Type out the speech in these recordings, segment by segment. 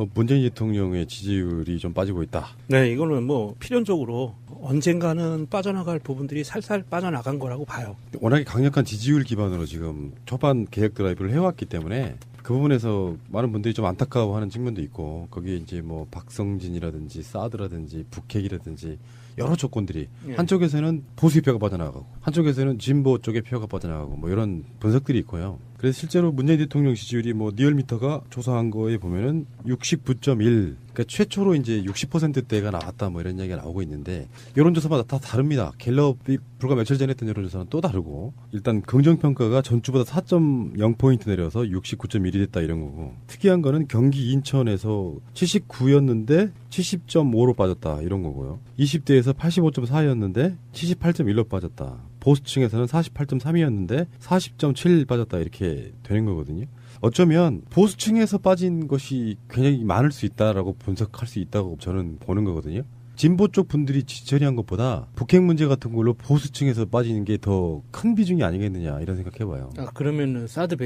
뭐 문재인 대통령의 지지율이 좀 빠지고 있다. 네, 이거는 뭐 필연적으로 언젠가는 빠져나갈 부분들이 살살 빠져나간 거라고 봐요. 워낙에 강력한 지지율 기반으로 지금 초반 개혁 드라이브를 해왔기 때문에 그 부분에서 많은 분들이 좀 안타까워하는 측면도 있고 거기에 이제 뭐 박성진이라든지 사드라든지 북핵이라든지 여러 조건들이 한쪽에서는 보수의 표가 빠져나가고 한쪽에서는 진보 쪽의 표가 빠져나가고 뭐 이런 분석들이 있고요. 그래서 실제로 문재인 대통령 지지율이 뭐 리얼미터가 조사한 거에 보면은 69.1, 그러니까 최초로 이제 60%대가 나왔다 뭐 이런 이야기가 나오고 있는데 여론조사마다 다 다릅니다. 갤럽이 불과 며칠 전에 했던 여론조사는 또 다르고 일단 긍정평가가 전주보다 4.0포인트 내려서 69.1이 됐다 이런 거고 특이한 거는 경기 인천에서 79였는데 70.5로 빠졌다 이런 거고요. 20대에서 85.4였는데 78.1로 빠졌다. 보수층에서는 48.3이었는데 40.7 빠졌다 이렇게 되는 거거든요. 어쩌면 보수층에서 빠진 것이 굉장히 많을 수 있다라고 분석할 수 있다고 저는 보는 거거든요. 진보 쪽 분들이 지지한 것보다 북핵 문제 같은 걸로 보수층에서 빠지는 게 더 큰 비중이 아니겠느냐 이런 생각해봐요. 아, 그러면은 사드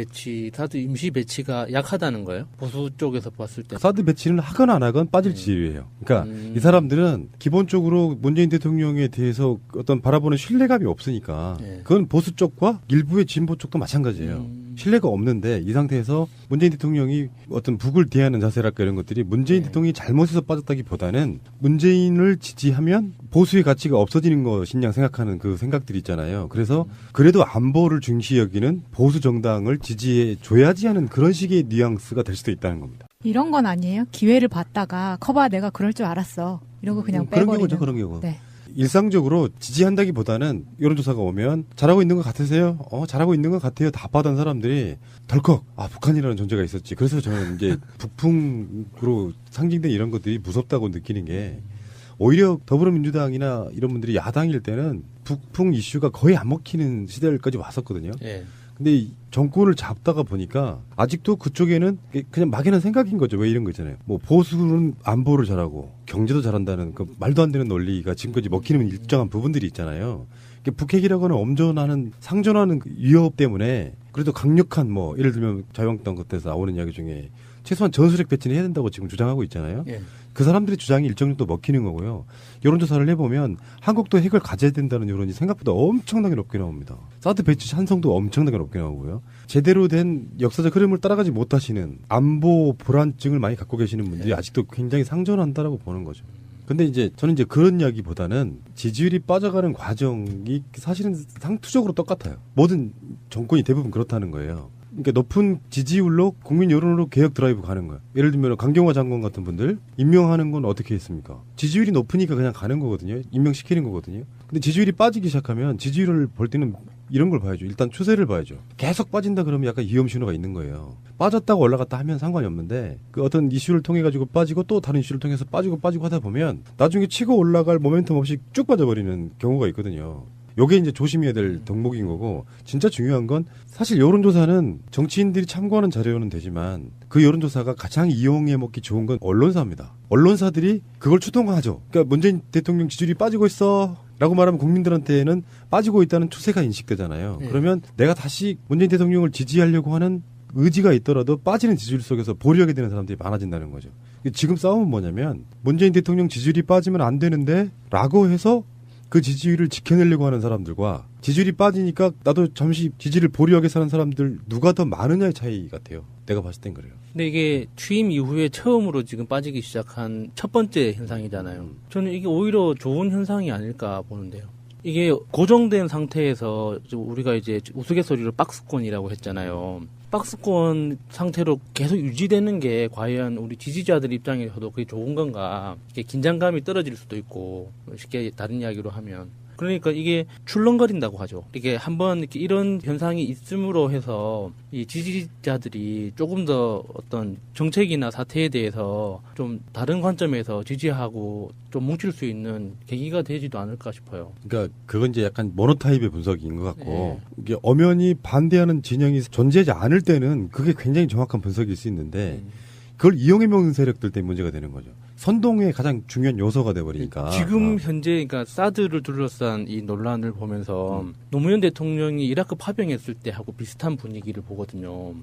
임시 배치가 약하다는 거예요? 보수 쪽에서 봤을 때. 사드 배치는 하거나 안 하건 빠질 지지율이에요. 그러니까 이 사람들은 기본적으로 문재인 대통령에 대해서 어떤 바라보는 신뢰감이 없으니까 그건 보수 쪽과 일부의 진보 쪽도 마찬가지예요. 신뢰가 없는데 이 상태에서 문재인 대통령이 어떤 북을 대하는 자세랄까 이런 것들이 문재인 대통령이 잘못해서 빠졌다기보다는 문재인을 지지하면 보수의 가치가 없어지는 것이냐 생각하는 그 생각들이 있잖아요. 그래서 그래도 안보를 중시 여기는 보수 정당을 지지해 줘야지 하는 그런 식의 뉘앙스가 될 수도 있다는 겁니다. 이런 건 아니에요? 기회를 봤다가 커봐 내가 그럴 줄 알았어. 이러고 그냥 그런 빼버리는. 경우죠. 그런 경우. 네. 일상적으로 지지한다기보다는 여론조사가 오면 잘하고 있는 것 같으세요? 잘하고 있는 것 같아요. 답하던 사람들이 덜컥 북한이라는 존재가 있었지. 그래서 저는 이제 북풍으로 상징된 이런 것들이 무섭다고 느끼는 게 오히려 더불어민주당이나 이런 분들이 야당일 때는 북풍 이슈가 거의 안 먹히는 시대까지 왔었거든요. 근데 이 정권을 잡다가 보니까 아직도 그쪽에는 그냥 막연한 생각인 거죠. 왜 이런 거 있잖아요. 뭐 보수는 안보를 잘하고 경제도 잘한다는 그 말도 안 되는 논리가 지금까지 먹히는 일정한 부분들이 있잖아요. 북핵이라고는 엄전하는 상존하는 위협 때문에 그래도 강력한 뭐 예를 들면 자유한국당 것에서 나오는 이야기 중에 최소한 전술핵 배치는 해야 된다고 지금 주장하고 있잖아요. 그 사람들의 주장이 일정 정도 먹히는 거고요. 여론조사를 해보면 한국도 핵을 가져야 된다는 여론이 생각보다 엄청나게 높게 나옵니다. 사드 배치 찬성도 엄청나게 높게 나오고요. 제대로 된 역사적 흐름을 따라가지 못하시는 안보 불안증을 많이 갖고 계시는 분들이 아직도 굉장히 상존한다라고 보는 거죠. 근데 이제 저는 이제 그런 이야기보다는 지지율이 빠져가는 과정이 사실은 상투적으로 똑같아요. 모든 정권이 대부분 그렇다는 거예요. 그러니까 높은 지지율로 국민 여론으로 개혁 드라이브 가는 거예요. 예를 들면 강경화 장관 같은 분들 임명하는 건 어떻게 했습니까? 지지율이 높으니까 그냥 가는 거거든요. 임명시키는 거거든요. 근데 지지율이 빠지기 시작하면 지지율을 볼 때는 이런 걸 봐야죠. 일단 추세를 봐야죠. 계속 빠진다 그러면 약간 위험 신호가 있는 거예요. 빠졌다고 올라갔다 하면 상관이 없는데 그 어떤 이슈를 통해 가지고 빠지고 또 다른 이슈를 통해서 빠지고 하다 보면 나중에 치고 올라갈 모멘텀 없이 쭉 빠져버리는 경우가 있거든요. 요게 이제 조심해야 될 덕목인 거고 진짜 중요한 건 사실 여론조사는 정치인들이 참고하는 자료는 되지만 그 여론조사가 가장 이용해 먹기 좋은 건 언론사입니다. 언론사들이 그걸 추동하죠. 그러니까 문재인 대통령 지지율이 빠지고 있어 라고 말하면 국민들한테는 빠지고 있다는 추세가 인식되잖아요. 그러면 내가 다시 문재인 대통령을 지지하려고 하는 의지가 있더라도 빠지는 지지율 속에서 보류하게 되는 사람들이 많아진다는 거죠. 지금 싸움은 뭐냐면 문재인 대통령 지지율이 빠지면 안 되는데 라고 해서 그 지지율을 지켜내려고 하는 사람들과 지지율이 빠지니까 나도 잠시 지지를 보류하게 사는 사람들 누가 더 많으냐의 차이 같아요. 내가 봤을 땐 그래요. 근데 이게 취임 이후에 처음으로 지금 빠지기 시작한 첫 번째 현상이잖아요. 저는 이게 오히려 좋은 현상이 아닐까 보는데요. 이게 고정된 상태에서 우리가 이제 우스갯소리로 박스권이라고 했잖아요. 박스권 상태로 계속 유지되는 게 과연 우리 지지자들 입장에서도 그게 좋은 건가. 이게 긴장감이 떨어질 수도 있고 쉽게 다른 이야기로 하면. 그러니까 이게 출렁거린다고 하죠. 이게 한번 이렇게 이런 현상이 있음으로 해서 이 지지자들이 조금 더 어떤 정책이나 사태에 대해서 좀 다른 관점에서 지지하고 좀 뭉칠 수 있는 계기가 되지도 않을까 싶어요. 그러니까 그건 이제 약간 모노타입의 분석인 것 같고 이게 엄연히 반대하는 진영이 존재하지 않을 때는 그게 굉장히 정확한 분석일 수 있는데 그걸 이용해 먹는 세력들 때문에 문제가 되는 거죠. 선동의 가장 중요한 요소가 돼버리니까. 지금 현재 그러니까 사드를 둘러싼 이 논란을 보면서 노무현 대통령이 이라크 파병했을 때하고 비슷한 분위기를 보거든요.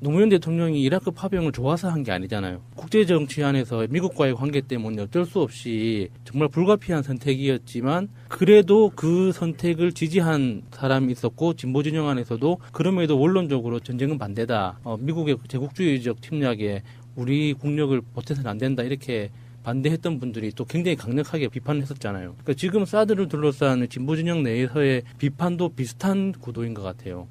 노무현 대통령이 이라크 파병을 좋아서 한 게 아니잖아요. 국제 정치 안에서 미국과의 관계 때문에 어쩔 수 없이 정말 불가피한 선택이었지만 그래도 그 선택을 지지한 사람이 있었고 진보 진영 안에서도 그럼에도 원론적으로 전쟁은 반대다. 미국의 제국주의적 침략에 우리 국력을 보태서는 안 된다. 이렇게 반대했던 분들이 또 굉장히 강력하게 비판을 했었잖아요. 그러니까 지금 사드를 둘러싼 진보 진영 내에서의 비판도 비슷한 구도인 것 같아요.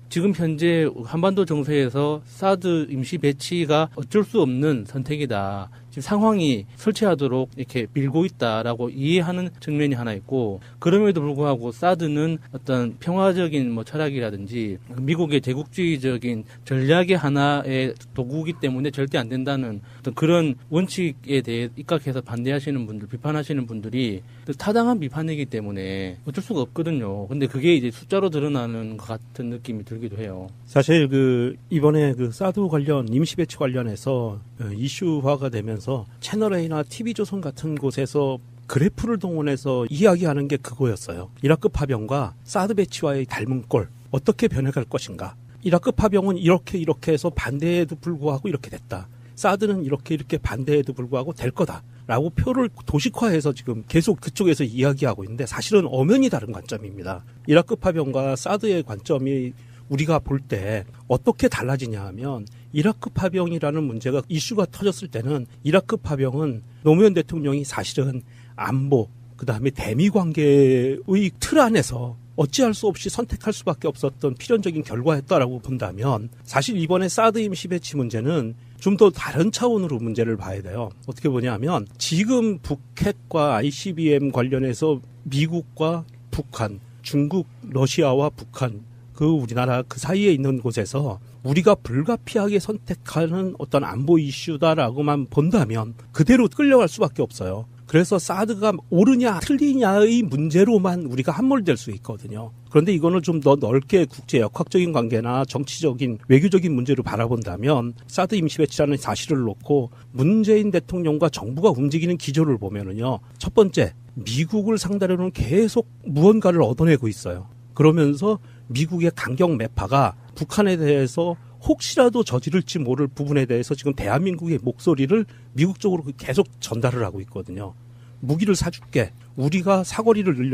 지금 현재 한반도 정세에서 사드 임시 배치가 어쩔 수 없는 선택이다. 지금 상황이 설치하도록 이렇게 밀고 있다라고 이해하는 측면이 하나 있고, 그럼에도 불구하고 사드는 어떤 평화적인 뭐 철학이라든지 미국의 제국주의적인 전략의 하나의 도구이기 때문에 절대 안 된다는 어떤 그런 원칙에 대해 입각해서 반대하시는 분들, 비판하시는 분들이 타당한 비판이기 때문에 어쩔 수가 없거든요. 근데 그게 이제 숫자로 드러나는 것 같은 느낌이 들기도 해요. 사실 이번에 사드 관련 임시 배치 관련해서 이슈화가 되면서 채널A나 TV조선 같은 곳에서 그래프를 동원해서 이야기하는 게 그거였어요. 이라크 파병과 사드 배치와의 닮은 꼴 어떻게 변해갈 것인가. 이라크 파병은 이렇게 해서 반대에도 불구하고 이렇게 됐다. 사드는 이렇게 반대에도 불구하고 될 거다. 라고 표를 도식화해서 지금 계속 그쪽에서 이야기하고 있는데 사실은 엄연히 다른 관점입니다. 이라크 파병과 사드의 관점이 우리가 볼 때 어떻게 달라지냐 하면 이라크 파병이라는 문제가 이슈가 터졌을 때는 이라크 파병은 노무현 대통령이 사실은 안보 그다음에 대미 관계의 틀 안에서 어찌할 수 없이 선택할 수밖에 없었던 필연적인 결과였다라고 본다면 사실 이번에 사드 임시 배치 문제는 좀 더 다른 차원으로 문제를 봐야 돼요. 어떻게 보냐면 지금 북핵과 ICBM 관련해서 미국과 북한, 중국, 러시아와 북한 우리나라 그 사이에 있는 곳에서 우리가 불가피하게 선택하는 어떤 안보 이슈다라고만 본다면 그대로 끌려갈 수밖에 없어요. 그래서 사드가 옳으냐 틀리냐의 문제로만 우리가 함몰될 수 있거든요. 그런데 이거는 좀 더 넓게 국제 역학적인 관계나 정치적인 외교적인 문제로 바라본다면 사드 임시 배치라는 사실을 놓고 문재인 대통령과 정부가 움직이는 기조를 보면은요. 첫 번째, 미국을 상대로는 계속 무언가를 얻어내고 있어요. 그러면서 미국의 강경 매파가 북한에 대해서 혹시라도 저지를지 모를 부분에 대해서 지금 대한민국의 목소리를 미국 쪽으로 계속 전달을 하고 있거든요. 무기를 사줄게. 우리가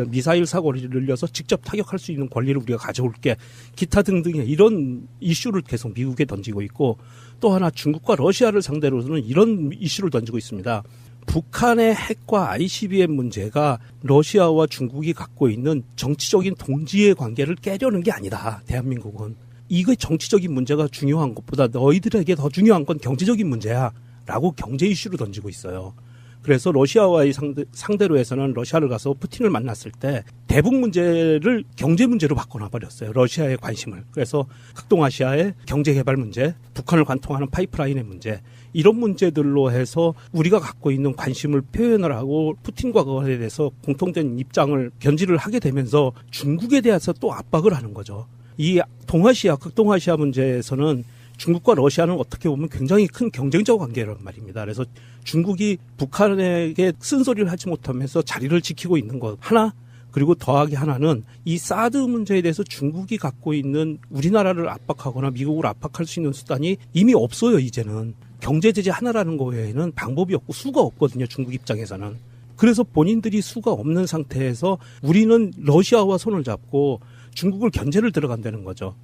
미사일 사거리를 늘려서 직접 타격할 수 있는 권리를 우리가 가져올게. 기타 등등의 이런 이슈를 계속 미국에 던지고 있고, 또 하나 중국과 러시아를 상대로는 이런 이슈를 던지고 있습니다. 북한의 핵과 ICBM 문제가 러시아와 중국이 갖고 있는 정치적인 동지의 관계를 깨려는 게 아니다. 대한민국은. 이거 정치적인 문제가 중요한 것보다 너희들에게 더 중요한 건 경제적인 문제야. 라고 경제 이슈를 던지고 있어요. 그래서 러시아와의 상대로 해서는 러시아를 가서 푸틴을 만났을 때 대북 문제를 경제 문제로 바꿔놔버렸어요. 러시아의 관심을. 그래서 극동아시아의 경제개발 문제, 북한을 관통하는 파이프라인의 문제, 이런 문제들로 해서 우리가 갖고 있는 관심을 표현을 하고 푸틴과 그것에 대해서 공통된 입장을 견지를 하게 되면서 중국에 대해서 또 압박을 하는 거죠. 이 극동아시아 문제에서는 중국과 러시아는 어떻게 보면 굉장히 큰 경쟁적 관계란 말입니다. 그래서 중국이 북한에게 쓴소리를 하지 못하면서 자리를 지키고 있는 것 하나, 그리고 더하기 하나는 이 사드 문제에 대해서 중국이 갖고 있는 우리나라를 압박하거나 미국을 압박할 수 있는 수단이 이미 없어요. 이제는 경제 제재 하나라는 거 외에는 방법이 없고 수가 없거든요. 중국 입장에서는. 그래서 본인들이 수가 없는 상태에서 우리는 러시아와 손을 잡고 중국을 견제를 들어간다는 거죠.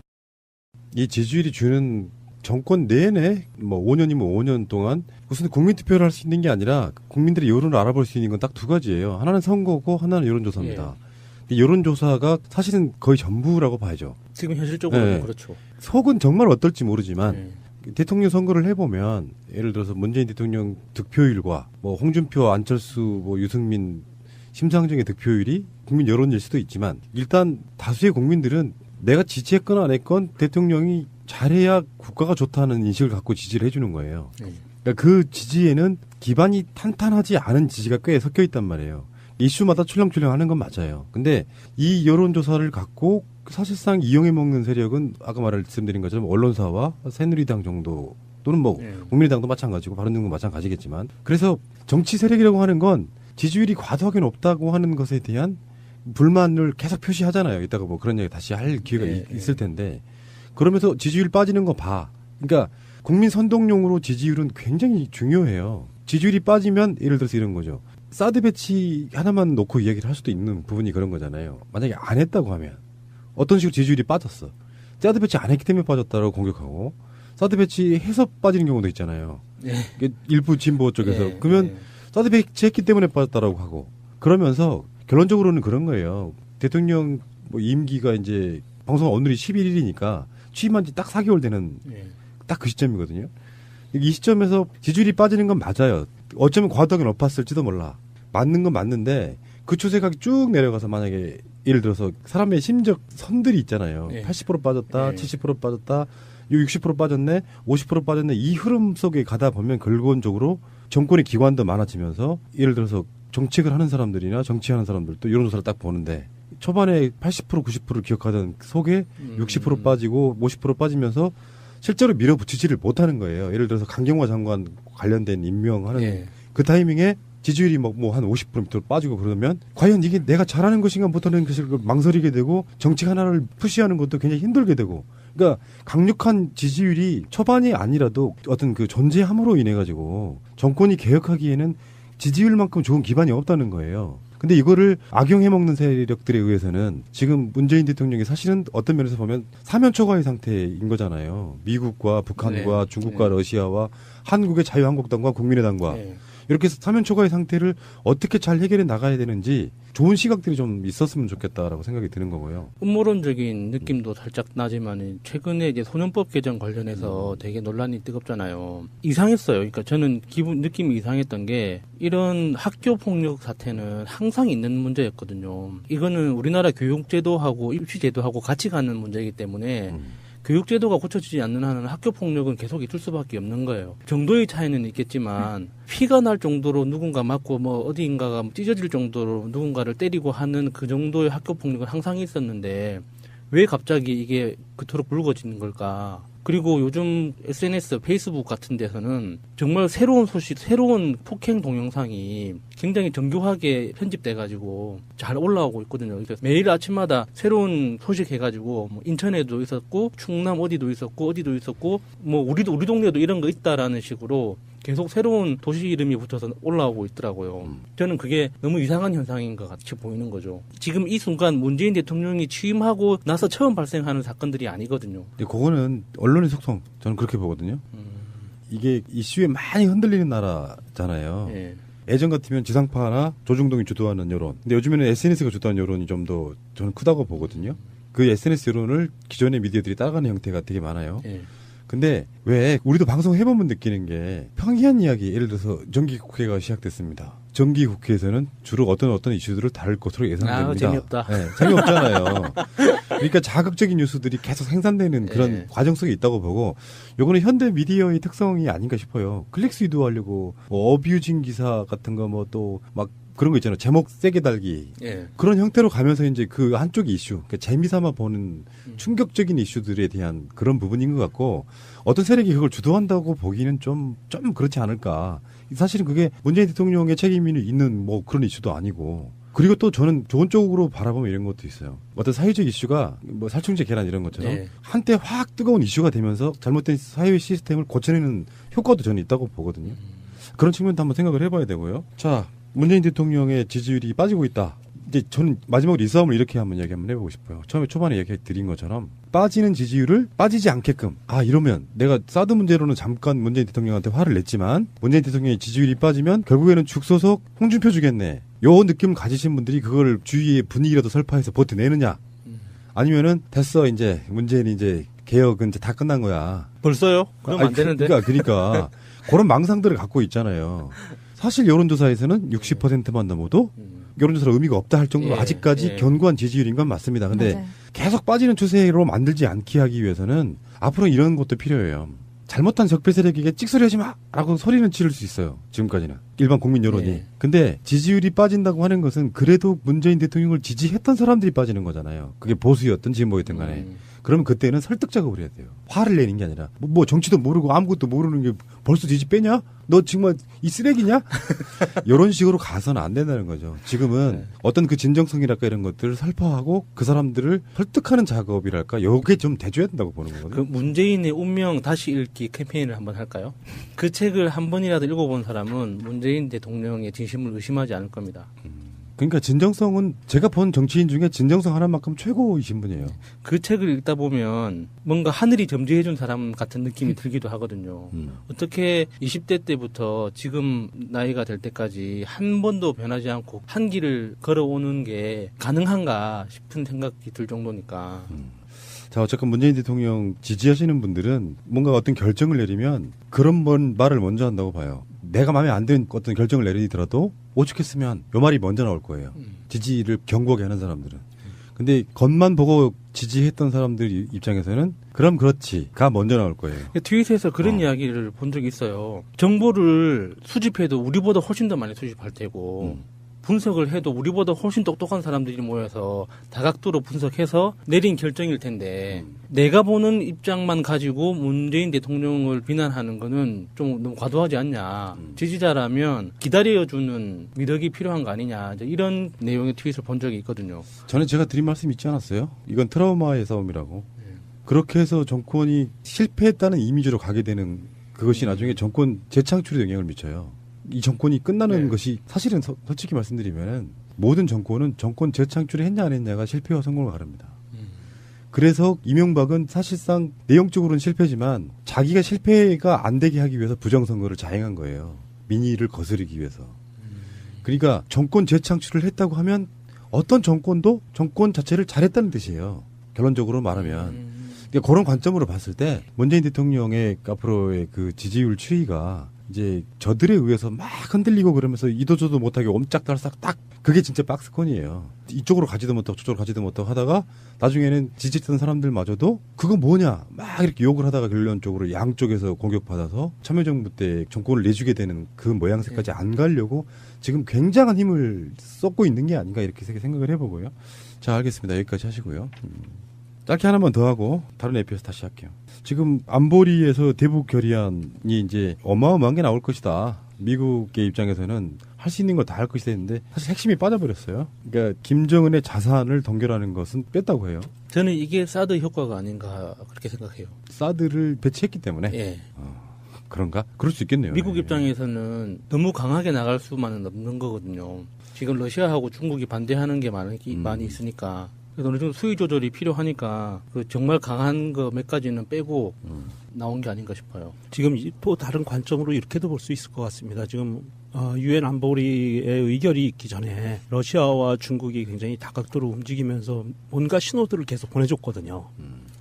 이 지지율이 주는 정권 내내 5년이면 5년 동안 무슨 국민투표를 할 수 있는 게 아니라 국민들의 여론을 알아볼 수 있는 건 딱 두 가지예요. 하나는 선거고 하나는 여론조사입니다. 예. 여론조사가 사실은 거의 전부라고 봐야죠. 지금 현실적으로는 네. 그렇죠. 속은 정말 어떨지 모르지만 대통령 선거를 해보면 예를 들어서 문재인 대통령 득표율과 홍준표, 안철수, 유승민, 심상정의 득표율이 국민 여론일 수도 있지만 일단 다수의 국민들은 내가 지지했건 안 했건 대통령이 잘해야 국가가 좋다는 인식을 갖고 지지를 해주는 거예요. 그러니까 그 지지에는 기반이 탄탄하지 않은 지지가 꽤 섞여 있단 말이에요. 이슈마다 출렁출렁 하는 건 맞아요. 근데 이 여론조사를 갖고 사실상 이용해 먹는 세력은 아까 말씀드린 것처럼 언론사와 새누리당 정도 또는 뭐 예. 국민의당도 마찬가지고 바른정도 마찬가지겠지만 그래서 정치 세력이라고 하는 건 지지율이 과도하게 높다고 하는 것에 대한 불만을 계속 표시하잖아요. 이따가 뭐 그런 얘기 다시 할 기회가 예, 있을 텐데 그러면서 지지율 빠지는 거 봐. 그러니까 국민 선동용으로 지지율은 굉장히 중요해요. 지지율이 빠지면 예를 들어서 이런 거죠. 사드 배치 하나만 놓고 이야기를 할 수도 있는 부분이 그런 거잖아요. 만약에 안 했다고 하면 어떤 식으로 지지율이 빠졌어. 사드 배치 안 했기 때문에 빠졌다라고 공격하고 사드 배치해서 빠지는 경우도 있잖아요. 예. 이게 일부 진보 쪽에서 예, 그러면 예. 사드 배치했기 때문에 빠졌다라고 하고 그러면서 결론적으로는 그런 거예요. 대통령 뭐 임기가 이제 방송 오늘이 11일이니까 취임한 지 딱 4개월 되는 예. 딱 그 시점이거든요. 이 시점에서 지지율이 빠지는 건 맞아요. 어쩌면 과도하게 높았을지도 몰라. 맞는 건 맞는데 그 추세가 쭉 내려가서 만약에 예를 들어서 사람의 심적 선들이 있잖아요. 예. 80% 빠졌다, 예. 70% 빠졌다, 60% 빠졌네, 50% 빠졌네. 이 흐름 속에 가다 보면 결론적으로 정권의 기관도 많아지면서 예를 들어서 정책을 하는 사람들이나 정치하는 사람들도 여론조사를 딱 보는데 초반에 80% 90%를 기억하던 속에 60% 빠지고 50% 빠지면서 실제로 밀어붙이지를 못하는 거예요. 예를 들어서 강경화 장관 관련된 임명하는 예. 그 타이밍에 지지율이 뭐 한 50% 밑으로 빠지고 그러면 과연 이게 내가 잘하는 것인가 못하는 것인가 망설이게 되고 정책 하나를 푸시하는 것도 굉장히 힘들게 되고 그러니까 강력한 지지율이 초반이 아니라도 어떤 그 존재함으로 인해 가지고 정권이 개혁하기에는 지지율만큼 좋은 기반이 없다는 거예요. 근데 이거를 악용해먹는 세력들에 의해서는 지금 문재인 대통령이 사실은 어떤 면에서 보면 사면초가의 상태인 거잖아요. 미국과 북한과 네. 중국과 네. 러시아와 한국의 자유한국당과 국민의당과 예. 이렇게 해서 사면초가의 상태를 어떻게 잘 해결해 나가야 되는지 좋은 시각들이 좀 있었으면 좋겠다라고 생각이 드는 거고요. 음모론적인 느낌도 살짝 나지만 최근에 이제 소년법 개정 관련해서 되게 논란이 뜨겁잖아요. 이상했어요. 그러니까 저는 느낌이 이상했던 게 이런 학교 폭력 사태는 항상 있는 문제였거든요. 이거는 우리나라 교육제도하고 입시제도하고 같이 가는 문제이기 때문에 교육제도가 고쳐지지 않는 한은 학교 폭력은 계속 있을 수밖에 없는 거예요. 정도의 차이는 있겠지만 피가 날 정도로 누군가 맞고 뭐 어디인가가 찢어질 정도로 누군가를 때리고 하는 그 정도의 학교 폭력은 항상 있었는데 왜 갑자기 이게 그토록 불거지는 걸까? 그리고 요즘 SNS, 페이스북 같은 데서는 정말 새로운 소식, 새로운 폭행 동영상이 굉장히 정교하게 편집돼가지고 잘 올라오고 있거든요. 그래서 매일 아침마다 새로운 소식 해가지고 뭐 인천에도 있었고 충남 어디도 있었고 뭐 우리 동네도 이런 거 있다라는 식으로 계속 새로운 도시 이름이 붙어서 올라오고 있더라고요. 저는 그게 너무 이상한 현상인 것 같이 보이는 거죠. 지금 이 순간 문재인 대통령이 취임하고 나서 처음 발생하는 사건들이 아니거든요. 근데 그거는 언론의 속성 저는 그렇게 보거든요. 이게 이슈에 많이 흔들리는 나라잖아요. 예. 예전 같으면 지상파나 조중동이 주도하는 여론. 근데 요즘에는 SNS가 주도하는 여론이 좀 더 저는 크다고 보거든요. 그 SNS 여론을 기존의 미디어들이 따라가는 형태가 되게 많아요. 예. 근데 왜 우리도 방송 해보면 느끼는 게 평이한 이야기 예를 들어서 정기국회가 시작됐습니다. 정기국회에서는 주로 어떤 이슈들을 다룰 것으로 예상됩니다. 재미없다. 네, 재미없잖아요. 그러니까 자극적인 뉴스들이 계속 생산되는 그런 네. 과정 속에 있다고 보고 요거는 현대 미디어의 특성이 아닌가 싶어요. 클릭수 유도하려고 뭐 어뷰징 기사 같은 거 뭐 또 막 그런 거 있잖아요. 제목 세게 달기. 예. 그런 형태로 가면서 이제 그 한쪽 이슈, 그러니까 재미삼아 보는 충격적인 이슈들에 대한 그런 부분인 것 같고 어떤 세력이 그걸 주도한다고 보기는 좀 그렇지 않을까. 사실은 그게 문재인 대통령의 책임이 있는 뭐 그런 이슈도 아니고. 그리고 또 저는 좋은 쪽으로 바라보면 이런 것도 있어요. 어떤 사회적 이슈가 뭐 살충제 계란 이런 것처럼 네. 한때 확 뜨거운 이슈가 되면서 잘못된 사회 시스템을 고쳐내는 효과도 저는 있다고 보거든요. 그런 측면도 한번 생각을 해봐야 되고요. 자, 문재인 대통령의 지지율이 빠지고 있다. 이제 저는 마지막으로 이 싸움을 이렇게 한번 얘기 한번 해보고 싶어요. 처음에 초반에 얘기 드린 것처럼 빠지는 지지율을 빠지지 않게끔 이러면 내가 사드 문제로는 잠깐 문재인 대통령한테 화를 냈지만 문재인 대통령의 지지율이 빠지면 결국에는 죽소속 홍준표 주겠네. 요 느낌 가지신 분들이 그걸 주위의 분위기라도 설파해서 버텨내느냐 아니면은 됐어 이제 문재인이 이제 개혁은 이제 다 끝난 거야. 벌써요? 그럼 안 되는데. 그러니까 그런 망상들을 갖고 있잖아요. 사실 여론조사에서는 60%만 넘어도 여론조사로 의미가 없다 할 정도로 예, 아직까지 예. 견고한 지지율인 건 맞습니다. 근데 맞아요. 계속 빠지는 추세로 만들지 않게 하기 위해서는 앞으로 이런 것도 필요해요. 잘못한 적폐 세력에게 찍소리하지 마라고 소리는 지를 수 있어요. 지금까지는 일반 국민 여론이. 예. 근데 지지율이 빠진다고 하는 것은 그래도 문재인 대통령을 지지했던 사람들이 빠지는 거잖아요. 그게 보수였든 진보였든 간에. 그러면 그때는 설득 작업을 해야 돼요. 화를 내는 게 아니라 뭐 정치도 모르고 아무것도 모르는 게 벌써 뒤집 빼냐? 너 정말 이 쓰레기냐? 이런 식으로 가서는 안 된다는 거죠. 지금은 어떤 그 진정성이랄까 이런 것들을 살포하고 그 사람들을 설득하는 작업이랄까 요게 좀 돼줘야 된다고 보는 그 거거든요. 문재인의 운명 다시 읽기 캠페인을 한번 할까요? 그 책을 한 번이라도 읽어본 사람은 문재인 대통령의 진심을 의심하지 않을 겁니다. 그러니까 진정성은 제가 본 정치인 중에 진정성 하나만큼 최고이신 분이에요. 그 책을 읽다 보면 뭔가 하늘이 점지해준 사람 같은 느낌이 들기도 하거든요. 어떻게 20대 때부터 지금 나이가 될 때까지 한 번도 변하지 않고 한 길을 걸어오는 게 가능한가 싶은 생각이 들 정도니까. 자, 어쨌건 문재인 대통령 지지하시는 분들은 뭔가 어떤 결정을 내리면 그런 말을 먼저 한다고 봐요. 내가 마음에 안 드는 어떤 결정을 내리더라도 오죽했으면 요 말이 먼저 나올 거예요. 지지를 견고하게 하는 사람들은. 근데 겉만 보고 지지했던 사람들 입장에서는 그럼 그렇지가 먼저 나올 거예요. 트윗에서 그런 이야기를 본 적이 있어요. 정보를 수집해도 우리보다 훨씬 더 많이 수집할 테고 분석을 해도 우리보다 훨씬 똑똑한 사람들이 모여서 다각도로 분석해서 내린 결정일 텐데 내가 보는 입장만 가지고 문재인 대통령을 비난하는 거는 좀 너무 과도하지 않냐. 지지자라면 기다려주는 미덕이 필요한 거 아니냐. 이제 이런 내용의 트윗을 본 적이 있거든요. 전에 제가 드린 말씀 있지 않았어요? 이건 트라우마의 싸움이라고. 그렇게 해서 정권이 실패했다는 이미지로 가게 되는 그것이 나중에 정권 재창출에 영향을 미쳐요. 이 정권이 끝나는 것이 사실은 솔직히 말씀드리면 모든 정권은 정권 재창출을 했냐 안 했냐가 실패와 성공을 가릅니다. 그래서 이명박은 사실상 내용적으로는 실패지만 자기가 실패가 안 되게 하기 위해서 부정선거를 자행한 거예요. 민의를 거스르기 위해서. 그러니까 정권 재창출을 했다고 하면 어떤 정권도 정권 자체를 잘했다는 뜻이에요. 결론적으로 말하면. 그러니까 그런 관점으로 봤을 때 문재인 대통령의 앞으로의 그 지지율 추이가 이제 저들에 의해서 막 흔들리고 그러면서 이도저도 못하게 옴짝달싹 딱 그게 진짜 박스권이에요. 이쪽으로 가지도 못하고 저쪽으로 가지도 못하고 하다가 나중에는 지지했던 사람들마저도 그거 뭐냐 막 이렇게 욕을 하다가 결론적으로 양쪽에서 공격받아서 참여정부 때 정권을 내주게 되는 그 모양새까지 안 가려고 지금 굉장한 힘을 쏟고 있는 게 아닌가 이렇게 생각을 해보고요. 자, 알겠습니다. 여기까지 하시고요. 짧게 하나만 더 하고 다른 에피소드 다시 할게요. 지금 안보리에서 대북 결의안이 이제 어마어마한 게 나올 것이다. 미국의 입장에서는 할 수 있는 거 다 할 것이다 했는데 사실 핵심이 빠져버렸어요. 그러니까 김정은의 자산을 동결하는 것은 뺐다고 해요. 저는 이게 사드 효과가 아닌가 그렇게 생각해요. 사드를 배치했기 때문에. 예. 그런가? 그럴 수 있겠네요. 미국 예. 입장에서는 너무 강하게 나갈 수만은 없는 거거든요. 지금 러시아하고 중국이 반대하는 게 많이 있으니까. 그래서 어느 정도 수위 조절이 필요하니까 그 정말 강한 거 몇 가지는 빼고 나온 게 아닌가 싶어요. 지금 또 다른 관점으로 이렇게도 볼 수 있을 것 같습니다. 지금 유엔 안보리의 의결이 있기 전에 러시아와 중국이 굉장히 다각도로 움직이면서 뭔가 신호들을 계속 보내줬거든요.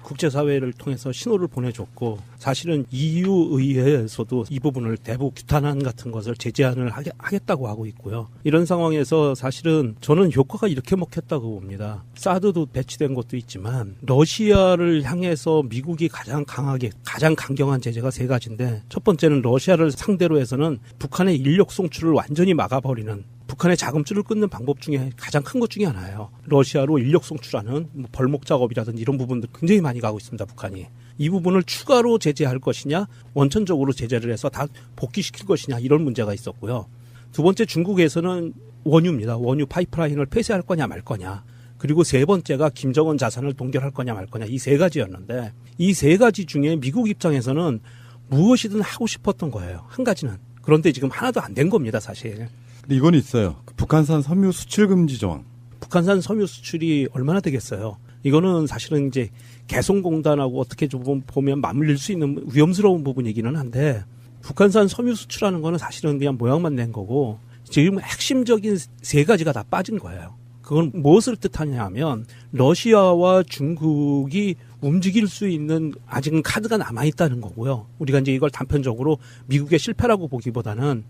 국제사회를 통해서 신호를 보내줬고 사실은 EU 의회에서도 이 부분을 대북 규탄안 같은 것을 제재안을 하겠다고 하고 있고요. 이런 상황에서 사실은 저는 효과가 이렇게 먹혔다고 봅니다. 사드도 배치된 것도 있지만 러시아를 향해서 미국이 가장 강경한 제재가 세 가지인데 첫 번째는 러시아를 상대로 해서는 북한의 인력 송출을 완전히 막아버리는 북한의 자금줄을 끊는 방법 중에 가장 큰 것 중에 하나예요. 러시아로 인력 송출하는 벌목 작업이라든지 이런 부분들 굉장히 많이 가고 있습니다. 북한이. 이 부분을 추가로 제재할 것이냐 원천적으로 제재를 해서 다 복귀시킬 것이냐 이런 문제가 있었고요. 두 번째 중국에서는 원유입니다. 원유 파이프라인을 폐쇄할 거냐 말 거냐. 그리고 세 번째가 김정은 자산을 동결할 거냐 말 거냐 이 세 가지였는데 이 세 가지 중에 미국 입장에서는 무엇이든 하고 싶었던 거예요. 한 가지는. 그런데 지금 하나도 안 된 겁니다. 사실. 근데 이거는 있어요. 북한산 섬유 수출 금지 조항. 북한산 섬유 수출이 얼마나 되겠어요? 이거는 사실은 이제 개성공단하고 어떻게 좀 보면 맞물릴 수 있는 위험스러운 부분이기는 한데 북한산 섬유 수출하는 거는 사실은 그냥 모양만 낸 거고 지금 핵심적인 세 가지가 다 빠진 거예요. 그건 무엇을 뜻하냐 하면 러시아와 중국이 움직일 수 있는 아직은 카드가 남아있다는 거고요. 우리가 이제 이걸 단편적으로 미국의 실패라고 보기보다는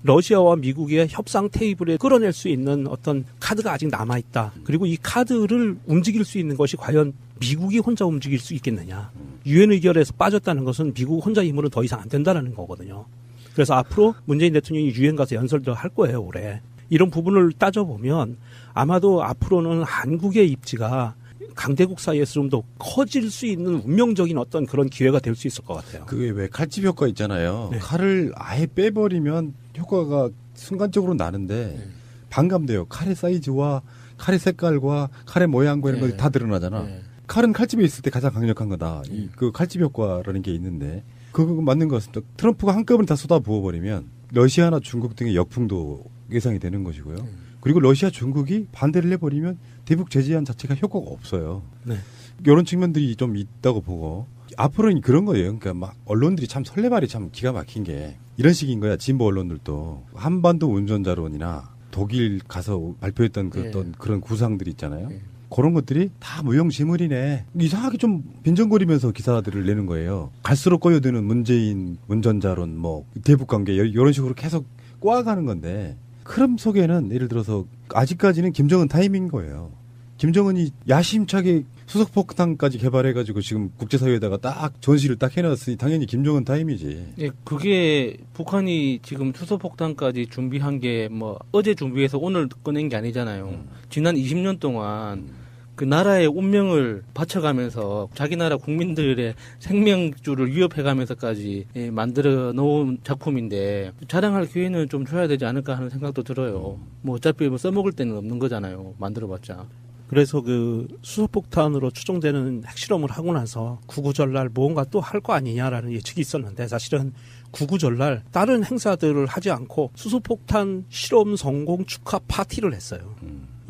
러시아와 미국의 협상 테이블에 끌어낼 수 있는 어떤 카드가 아직 남아있다. 그리고 이 카드를 움직일 수 있는 것이 과연 미국이 혼자 움직일 수 있겠느냐. 유엔 의결에서 빠졌다는 것은 미국 혼자 힘으로 더 이상 안 된다는 거거든요. 그래서 앞으로 문재인 대통령이 유엔 가서 연설도 할 거예요, 올해. 이런 부분을 따져보면 아마도 앞으로는 한국의 입지가 강대국 사이에서 좀 더 커질 수 있는 운명적인 어떤 그런 기회가 될 수 있을 것 같아요. 그게 왜 칼집 효과 있잖아요. 네. 칼을 아예 빼버리면 효과가 순간적으로 나는데 반감돼요. 칼의 사이즈와 칼의 색깔과 칼의 모양과 이런 네. 것이 다 드러나잖아. 네. 칼은 칼집에 있을 때 가장 강력한 거다. 그 칼집 효과라는 게 있는데 그거 맞는 것 같습니다. 트럼프가 한꺼번에 다 쏟아 부어버리면 러시아나 중국 등의 역풍도 예상이 되는 것이고요. 그리고 러시아, 중국이 반대를 해버리면 대북 제재안 자체가 효과가 없어요. 네. 이런 측면들이 좀 있다고 보고 앞으로는 그런 거예요. 그러니까 막 언론들이 참 설레발이 참 기가 막힌 게 이런 식인 거야. 진보 언론들도 한반도 운전자론이나 독일 가서 발표했던 그 예. 어떤 그런 구상들이 있잖아요. 예. 그런 것들이 다 무용지물이네. 이상하게 좀 빈정거리면서 기사들을 내는 거예요. 갈수록 꼬여드는 문재인 운전자론, 뭐 대북 관계 이런 식으로 계속 꼬아가는 건데 흐름 속에는 예를 들어서 아직까지는 김정은 타임인 거예요. 김정은이 야심차게 수소폭탄까지 개발해가지고 지금 국제사회에다가 딱 전시를 딱 해놨으니 당연히 김정은 타임이지. 예, 그게 북한이 지금 수소폭탄까지 준비한 게 뭐 어제 준비해서 오늘 꺼낸 게 아니잖아요. 지난 20년 동안 그 나라의 운명을 바쳐가면서 자기 나라 국민들의 생명줄을 위협해가면서까지 만들어 놓은 작품인데 자랑할 기회는 좀 줘야 되지 않을까 하는 생각도 들어요. 뭐 어차피 뭐 써먹을 때는 없는 거잖아요. 만들어봤자. 그래서 그 수소폭탄으로 추정되는 핵실험을 하고 나서 구구절날 뭔가 또 할 거 아니냐라는 예측이 있었는데 사실은 구구절날 다른 행사들을 하지 않고 수소폭탄 실험 성공 축하 파티를 했어요.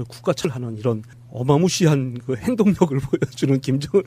국가철하는 이런 어마무시한 그 행동력을 보여주는 김정은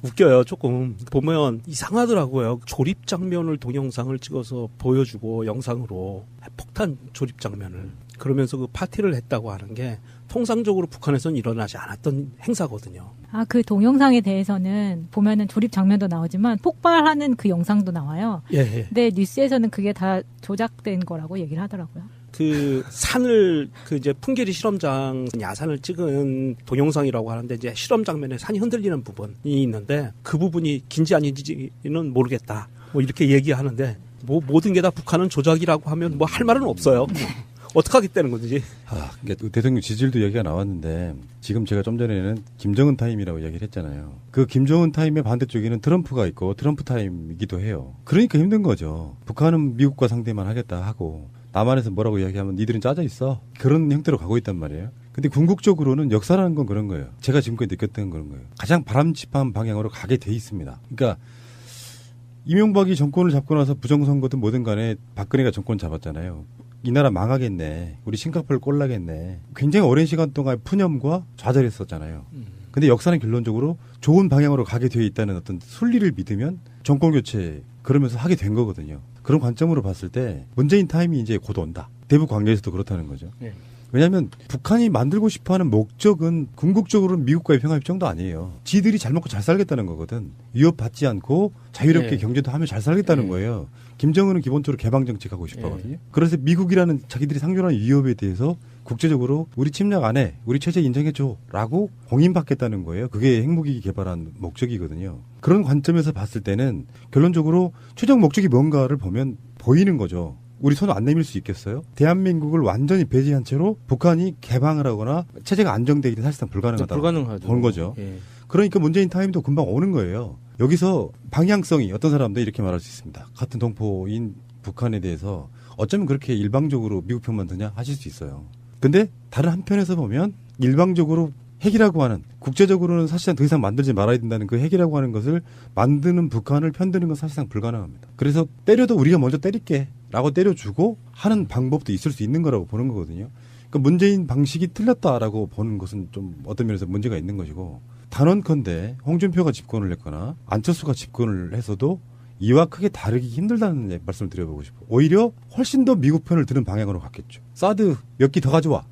웃겨요. 조금 보면 이상하더라고요. 조립 장면을 동영상을 찍어서 보여주고 영상으로 폭탄 조립 장면을 그러면서 그 파티를 했다고 하는 게 통상적으로 북한에서는 일어나지 않았던 행사거든요. 아, 그 동영상에 대해서는 보면은 조립 장면도 나오지만 폭발하는 그 영상도 나와요. 예, 예. 근데 뉴스에서는 그게 다 조작된 거라고 얘기를 하더라고요. 그 산을 그 이제 풍계리 실험장 야산을 찍은 동영상이라고 하는데 이제 실험 장면에 산이 흔들리는 부분이 있는데 그 부분이 긴지 아닌지는 모르겠다. 뭐 이렇게 얘기하는데 뭐 모든 게 다 북한은 조작이라고 하면 뭐 할 말은 없어요. 어떻게 하겠다는 건지. 그러니까 대통령 지지율도 얘기가 나왔는데 지금 제가 좀 전에는 김정은 타임이라고 얘기를 했잖아요. 그 김정은 타임의 반대쪽에는 트럼프가 있고 트럼프 타임이기도 해요. 그러니까 힘든 거죠. 북한은 미국과 상대만 하겠다 하고 남한에서 뭐라고 이야기하면 니들은 짜져 있어. 그런 형태로 가고 있단 말이에요. 근데 궁극적으로는 역사라는 건 그런 거예요. 제가 지금까지 느꼈던 그런 거예요. 가장 바람직한 방향으로 가게 돼 있습니다. 그러니까 이명박이 정권을 잡고 나서 부정선거든 뭐든 간에 박근혜가 정권 잡았잖아요. 이 나라 망하겠네. 우리 싱가포르 꼴나겠네. 굉장히 오랜 시간 동안 푸념과 좌절했었잖아요. 근데 역사는 결론적으로 좋은 방향으로 가게 되어 있다는 어떤 순리를 믿으면 정권 교체 그러면서 하게 된 거거든요. 그런 관점으로 봤을 때 문재인 타임이 이제 곧 온다. 대북 관계에서도 그렇다는 거죠. 네. 왜냐하면 북한이 만들고 싶어하는 목적은 궁극적으로는 미국과의 평화협정도 아니에요. 지들이 잘 먹고 잘 살겠다는 거거든. 위협받지 않고 자유롭게 네. 경제도 하며 잘 살겠다는 네. 거예요. 김정은은 기본적으로 개방 정책하고 싶어하거든요. 그래서 미국이라는 자기들이 상존하는 위협에 대해서 국제적으로 우리 침략 안 해. 우리 체제 인정해줘. 라고 공인받겠다는 거예요. 그게 핵무기 개발한 목적이거든요. 그런 관점에서 봤을 때는 결론적으로 최종 목적이 뭔가를 보면 보이는 거죠. 우리 손 안 내밀 수 있겠어요? 대한민국을 완전히 배제한 채로 북한이 개방을 하거나 체제가 안정되기는 사실상 불가능하다고 불가능하죠. 보는 거죠. 예. 그러니까 문재인 타임도 금방 오는 거예요. 여기서 방향성이 어떤 사람도 이렇게 말할 수 있습니다. 같은 동포인 북한에 대해서 어쩌면 그렇게 일방적으로 미국 편만 드냐 하실 수 있어요. 근데 다른 한편에서 보면 일방적으로 핵이라고 하는 국제적으로는 사실상 더 이상 만들지 말아야 된다는 그 핵이라고 하는 것을 만드는 북한을 편드는 건 사실상 불가능합니다. 그래서 때려도 우리가 먼저 때릴게 라고 때려주고 하는 방법도 있을 수 있는 거라고 보는 거거든요. 그러니까 문재인 방식이 틀렸다라고 보는 것은 좀 어떤 면에서 문제가 있는 것이고 단언컨대 홍준표가 집권을 했거나 안철수가 집권을 했어도 이와 크게 다르기 힘들다는 말씀을 드려보고 싶어요. 오히려 훨씬 더 미국 편을 드는 방향으로 갔겠죠. 사드 몇 기 더 가져와.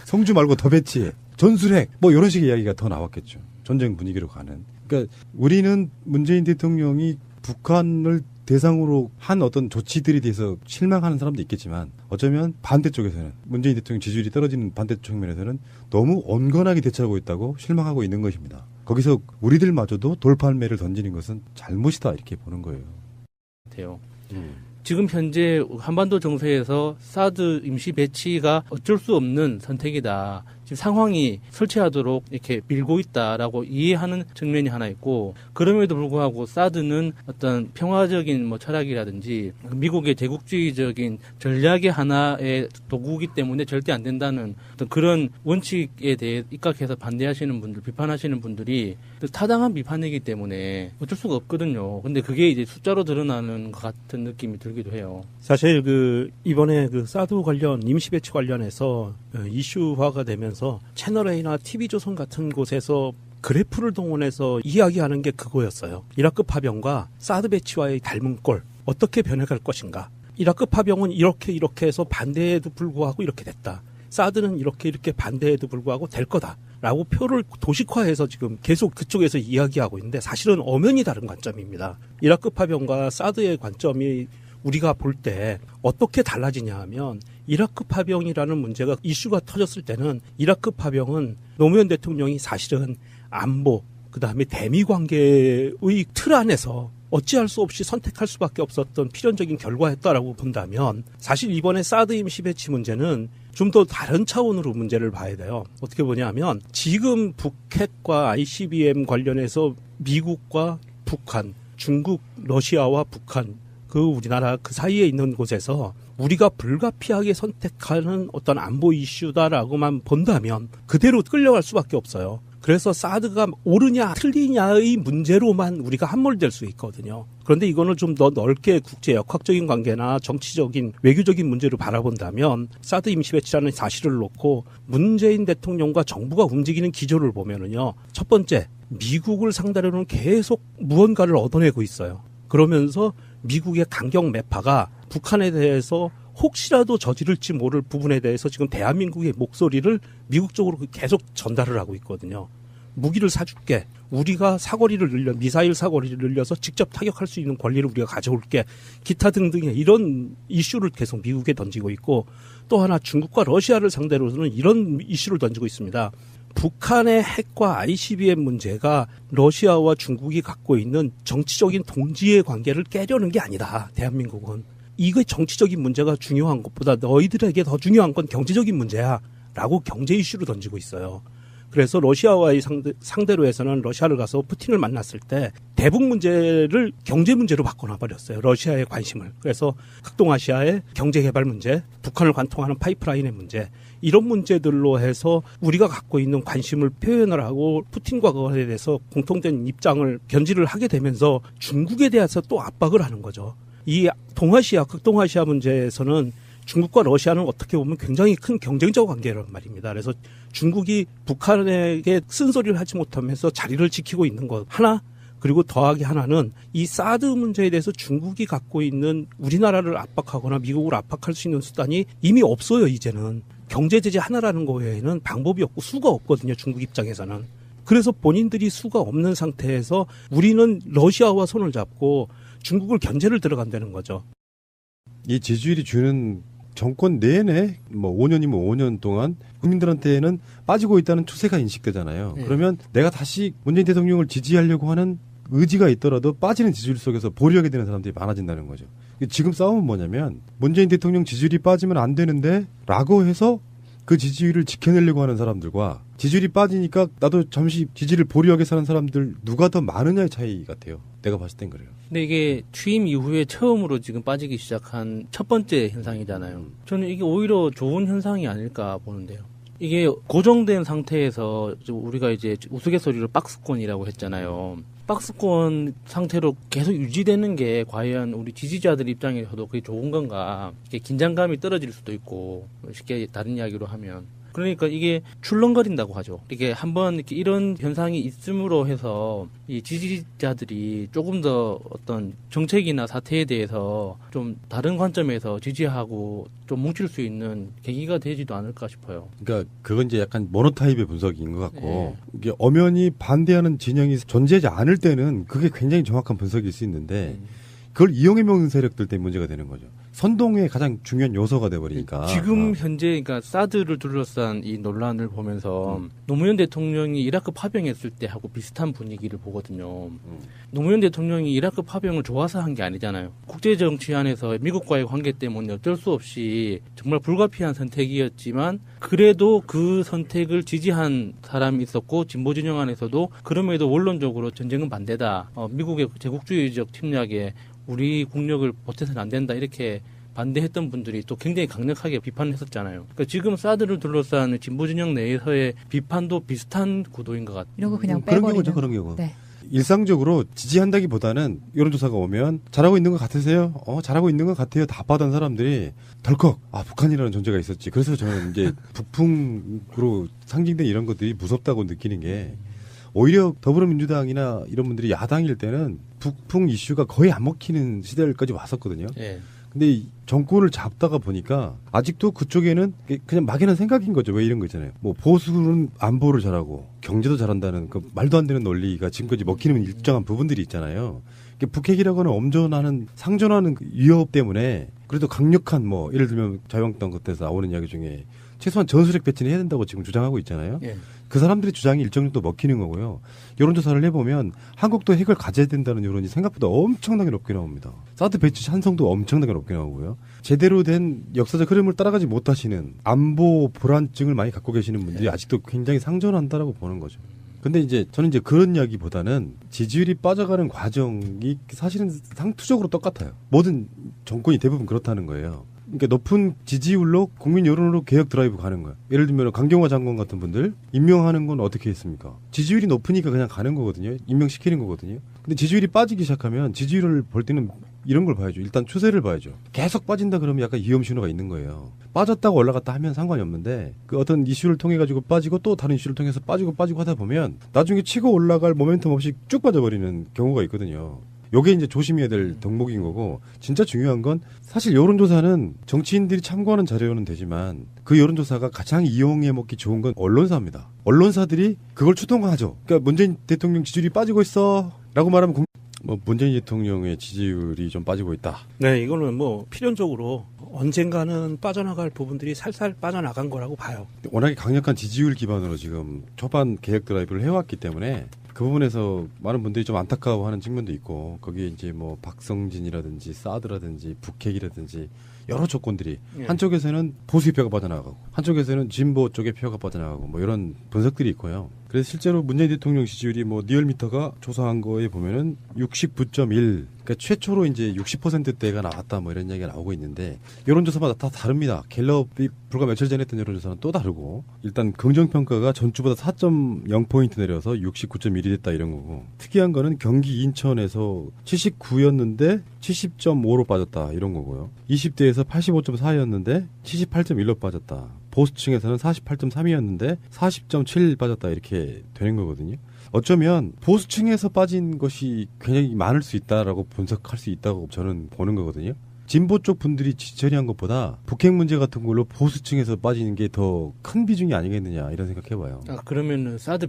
성주 말고 더 배치해. 전술핵 뭐 이런 식의 이야기가 더 나왔겠죠. 전쟁 분위기로 가는. 그러니까 우리는 문재인 대통령이 북한을 대상으로 한 어떤 조치들에 대해서 실망하는 사람도 있겠지만 어쩌면 반대쪽에서는 문재인 대통령 지지율이 떨어지는 반대쪽 측면에서는 너무 온건하게 대처하고 있다고 실망하고 있는 것입니다. 거기서 우리들마저도 돌팔매를 던지는 것은 잘못이다 이렇게 보는 거예요. 같아요. 지금 현재 한반도 정세에서 사드 임시 배치가 어쩔 수 없는 선택이다. 지금 상황이 설치하도록 이렇게 밀고 있다라고 이해하는 측면이 하나 있고, 그럼에도 불구하고 사드는 어떤 평화적인 뭐 철학이라든지 미국의 제국주의적인 전략의 하나의 도구이기 때문에 절대 안 된다는 어떤 그런 원칙에 대해 입각해서 반대하시는 분들, 비판하시는 분들이 타당한 비판이기 때문에 어쩔 수가 없거든요. 근데 그게 이제 숫자로 드러나는 것 같은 느낌이 들기도 해요. 사실 이번에 사드 관련 임시 배치 관련해서 이슈화가 되면서 채널A나 TV조선 같은 곳에서 그래프를 동원해서 이야기하는 게 그거였어요. 이라크 파병과 사드 배치와의 닮은 꼴 어떻게 변해갈 것인가. 이라크 파병은 이렇게 해서 반대에도 불구하고 이렇게 됐다. 사드는 이렇게 반대에도 불구하고 될 거다라고 표를 도식화해서 지금 계속 그쪽에서 이야기하고 있는데, 사실은 엄연히 다른 관점입니다. 이라크 파병과 사드의 관점이 우리가 볼 때 어떻게 달라지냐 하면, 이라크 파병이라는 문제가 이슈가 터졌을 때는 이라크 파병은 노무현 대통령이 사실은 안보, 그다음에 대미 관계의 틀 안에서 어찌할 수 없이 선택할 수밖에 없었던 필연적인 결과였다라고 본다면, 사실 이번에 사드 임시 배치 문제는 좀 더 다른 차원으로 문제를 봐야 돼요. 어떻게 보냐면, 지금 북핵과 ICBM 관련해서 미국과 북한, 중국, 러시아와 북한, 우리나라 그 사이에 있는 곳에서 우리가 불가피하게 선택하는 어떤 안보 이슈다라고만 본다면 그대로 끌려갈 수밖에 없어요. 그래서 사드가 옳으냐 틀리냐의 문제로만 우리가 함몰될 수 있거든요. 그런데 이거는 좀 더 넓게 국제 역학적인 관계나 정치적인 외교적인 문제로 바라본다면, 사드 임시 배치라는 사실을 놓고 문재인 대통령과 정부가 움직이는 기조를 보면은요, 첫 번째, 미국을 상대로는 계속 무언가를 얻어내고 있어요. 그러면서 미국의 강경 매파가 북한에 대해서 혹시라도 저지를지 모를 부분에 대해서 지금 대한민국의 목소리를 미국 쪽으로 계속 전달을 하고 있거든요. 무기를 사줄게. 우리가 미사일 사거리를 늘려서 직접 타격할 수 있는 권리를 우리가 가져올게. 기타 등등의 이런 이슈를 계속 미국에 던지고 있고, 또 하나 중국과 러시아를 상대로는 이런 이슈를 던지고 있습니다. 북한의 핵과 ICBM 문제가 러시아와 중국이 갖고 있는 정치적인 동지의 관계를 깨려는 게 아니다. 대한민국은. 이거 정치적인 문제가 중요한 것보다 너희들에게 더 중요한 건 경제적인 문제야. 라고 경제 이슈를 던지고 있어요. 그래서 러시아와의 상대로 해서는 러시아를 가서 푸틴을 만났을 때 대북 문제를 경제 문제로 바꿔놔버렸어요. 러시아의 관심을. 그래서 극동아시아의 경제개발 문제, 북한을 관통하는 파이프라인의 문제, 이런 문제들로 해서 우리가 갖고 있는 관심을 표현을 하고 푸틴과 그것에 대해서 공통된 입장을 견지를 하게 되면서 중국에 대해서 또 압박을 하는 거죠. 이 극동아시아 문제에서는 중국과 러시아는 어떻게 보면 굉장히 큰 경쟁적 관계란 말입니다. 그래서 중국이 북한에게 쓴소리를 하지 못하면서 자리를 지키고 있는 것 하나, 그리고 더하기 하나는 이 사드 문제에 대해서 중국이 갖고 있는 우리나라를 압박하거나 미국을 압박할 수 있는 수단이 이미 없어요. 이제는 경제 제재 하나라는 거 외에는 방법이 없고 수가 없거든요. 중국 입장에서는. 그래서 본인들이 수가 없는 상태에서 우리는 러시아와 손을 잡고 중국을 견제를 들어간다는 거죠. 이 지지율이 주는 정권 내내 5년이면 5년 동안 국민들한테는 빠지고 있다는 추세가 인식되잖아요. 네. 그러면 내가 다시 문재인 대통령을 지지하려고 하는 의지가 있더라도 빠지는 지지율 속에서 보류하게 되는 사람들이 많아진다는 거죠. 지금 싸움은 뭐냐면, 문재인 대통령 지지율이 빠지면 안 되는데 라고 해서 그 지지율을 지켜내려고 하는 사람들과, 지지율이 빠지니까 나도 잠시 지지를 보류하게 사는 사람들 누가 더 많으냐의 차이 같아요. 내가 봤을 땐 그래요. 근데 이게 취임 이후에 처음으로 지금 빠지기 시작한 첫 번째 현상이잖아요. 저는 이게 오히려 좋은 현상이 아닐까 보는데요. 이게 고정된 상태에서 우리가 이제 우스갯소리로 박스권이라고 했잖아요. 박스권 상태로 계속 유지되는 게 과연 우리 지지자들 입장에서도 그게 좋은 건가. 이게 긴장감이 떨어질 수도 있고, 쉽게 다른 이야기로 하면. 그러니까 이게 출렁거린다고 하죠. 이게 한번 이렇게 이런 현상이 있음으로 해서 이 지지자들이 조금 더 어떤 정책이나 사태에 대해서 좀 다른 관점에서 지지하고 좀 뭉칠 수 있는 계기가 되지도 않을까 싶어요. 그러니까 그건 이제 약간 모노타입의 분석인 것 같고, 이게 엄연히 반대하는 진영이 존재하지 않을 때는 그게 굉장히 정확한 분석일 수 있는데, 그걸 이용해 먹는 세력들 때문에 문제가 되는 거죠. 선동의 가장 중요한 요소가 돼버리니까. 지금 현재 그러니까 사드를 둘러싼 이 논란을 보면서 노무현 대통령이 이라크 파병했을 때 하고 비슷한 분위기를 보거든요. 노무현 대통령이 이라크 파병을 좋아서 한 게 아니잖아요. 국제 정치 안에서 미국과의 관계 때문에 어쩔 수 없이 정말 불가피한 선택이었지만 그래도 그 선택을 지지한 사람이 있었고 진보 진영 안에서도 그럼에도 원론적으로 전쟁은 반대다. 미국의 제국주의적 침략에 우리 국력을 보태서는 안 된다. 이렇게 반대했던 분들이 또 굉장히 강력하게 비판을 했었잖아요. 그러니까 지금 사드를 둘러싼 진보 진영 내에서의 비판도 비슷한 구도인 것 같아요. 이러고 그냥 그런 빼버리는. 경우죠, 그런 경우. 네. 일상적으로 지지한다기보다는 여론조사가 오면 잘하고 있는 것 같으세요? 잘하고 있는 것 같아요. 답하던 사람들이 덜컥 북한이라는 존재가 있었지. 그래서 저는 이제 북풍으로 상징된 이런 것들이 무섭다고 느끼는 게 오히려 더불어민주당이나 이런 분들이 야당일 때는 북풍 이슈가 거의 안 먹히는 시대까지 왔었거든요. 예. 근데 이 정권을 잡다가 보니까 아직도 그쪽에는 그냥 막연한 생각인 거죠. 왜 이런 거 있잖아요. 뭐 보수는 안보를 잘하고 경제도 잘한다는 그 말도 안 되는 논리가 지금까지 먹히는 일정한 부분들이 있잖아요. 북핵이라고는 엄전하는 상존하는 그 위협 때문에 그래도 강력한 뭐 예를 들면 자유한국당 그때서 나오는 이야기 중에 최소한 전술핵 배치는 해야 된다고 지금 주장하고 있잖아요. 예. 그 사람들의 주장이 일정 정도 먹히는 거고요. 여론조사를 해보면 한국도 핵을 가져야 된다는 여론이 생각보다 엄청나게 높게 나옵니다. 사드 배치 찬성도 엄청나게 높게 나오고요. 제대로 된 역사적 흐름을 따라가지 못하시는 안보 불안증을 많이 갖고 계시는 분들이 아직도 굉장히 상존한다라고 보는 거죠. 근데 이제 저는 이제 그런 이야기보다는 지지율이 빠져가는 과정이 사실은 상투적으로 똑같아요. 모든 정권이 대부분 그렇다는 거예요. 그러니까 높은 지지율로 국민 여론으로 개혁 드라이브 가는 거예요. 예를 들면 강경화 장관 같은 분들 임명하는 건 어떻게 했습니까? 지지율이 높으니까 그냥 가는 거거든요. 임명시키는 거거든요. 근데 지지율이 빠지기 시작하면 지지율을 볼 때는 이런 걸 봐야죠. 일단 추세를 봐야죠. 계속 빠진다 그러면 약간 위험 신호가 있는 거예요. 빠졌다가 올라갔다 하면 상관이 없는데 그 어떤 이슈를 통해 가지고 빠지고 또 다른 이슈를 통해서 빠지고 하다 보면 나중에 치고 올라갈 모멘텀 없이 쭉 빠져버리는 경우가 있거든요. 요게 이제 조심해야 될 덕목인 거고 진짜 중요한 건 사실 여론조사는 정치인들이 참고하는 자료는 되지만 그 여론조사가 가장 이용해 먹기 좋은 건 언론사입니다. 언론사들이 그걸 추동하죠. 그러니까 문재인 대통령 지지율이 빠지고 있어 라고 말하면 문재인 대통령의 지지율이 좀 빠지고 있다. 네, 이거는 뭐 필연적으로 언젠가는 빠져나갈 부분들이 살살 빠져나간 거라고 봐요. 워낙에 강력한 지지율 기반으로 지금 초반 개혁 드라이브를 해왔기 때문에 그 부분에서 많은 분들이 좀 안타까워하는 측면도 있고 거기에 이제 뭐 박성진이라든지 사드라든지 북핵이라든지 여러 조건들이 한쪽에서는 보수의 표가 빠져나가고 한쪽에서는 진보 쪽의 표가 빠져나가고 뭐 이런 분석들이 있고요. 그래서 실제로 문재인 대통령 지지율이 뭐 리얼미터가 조사한 거에 보면은 69.1 그러니까 최초로 이제 60%대가 나왔다 뭐 이런 얘기가 나오고 있는데 여론조사마다 다 다릅니다. 갤럽이 불과 며칠 전에 했던 여론조사는 또 다르고 일단 긍정평가가 전주보다 4.0포인트 내려서 69.1이 됐다 이런 거고 특이한 거는 경기 인천에서 79였는데 70.5로 빠졌다 이런 거고요. 20대에서 85.4였는데 78.1로 빠졌다. 보수층에서는 48.3이었는데 40.7 빠졌다 이렇게 되는 거거든요. 어쩌면 보수층에서 빠진 것이 굉장히 많을 수 있다라고 분석할 수 있다고 저는 보는 거거든요. 진보 쪽 분들이 지처리한 것보다 북핵 문제 같은 걸로 보수층에서 빠지는 게 더 큰 비중이 아니겠느냐 이런 생각해봐요. 그러면은 사드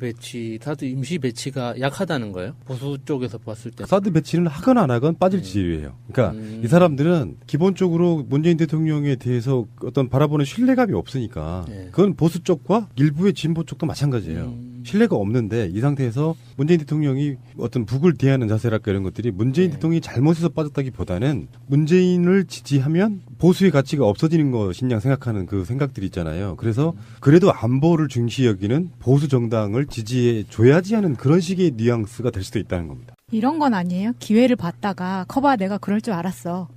임시 배치가 약하다는 거예요? 보수 쪽에서 봤을 때. 사드 배치는 하건 안 하건 빠질 지지율이에요. 그러니까 이 사람들은 기본적으로 문재인 대통령에 대해서 어떤 바라보는 신뢰감이 없으니까 그건 보수 쪽과 일부의 진보 쪽도 마찬가지예요. 신뢰가 없는데 이 상태에서 문재인 대통령이 어떤 북을 대하는 자세랄까 이런 것들이 문재인 대통령이 잘못해서 빠졌다기보다는 문재인을 지지하면 보수의 가치가 없어지는 것이냐 생각하는 그 생각들이 있잖아요. 그래서 그래도 안보를 중시 여기는 보수 정당을 지지해 줘야지 하는 그런 식의 뉘앙스가 될 수도 있다는 겁니다. 이런 건 아니에요? 기회를 봤다가 커봐 내가 그럴 줄 알았어.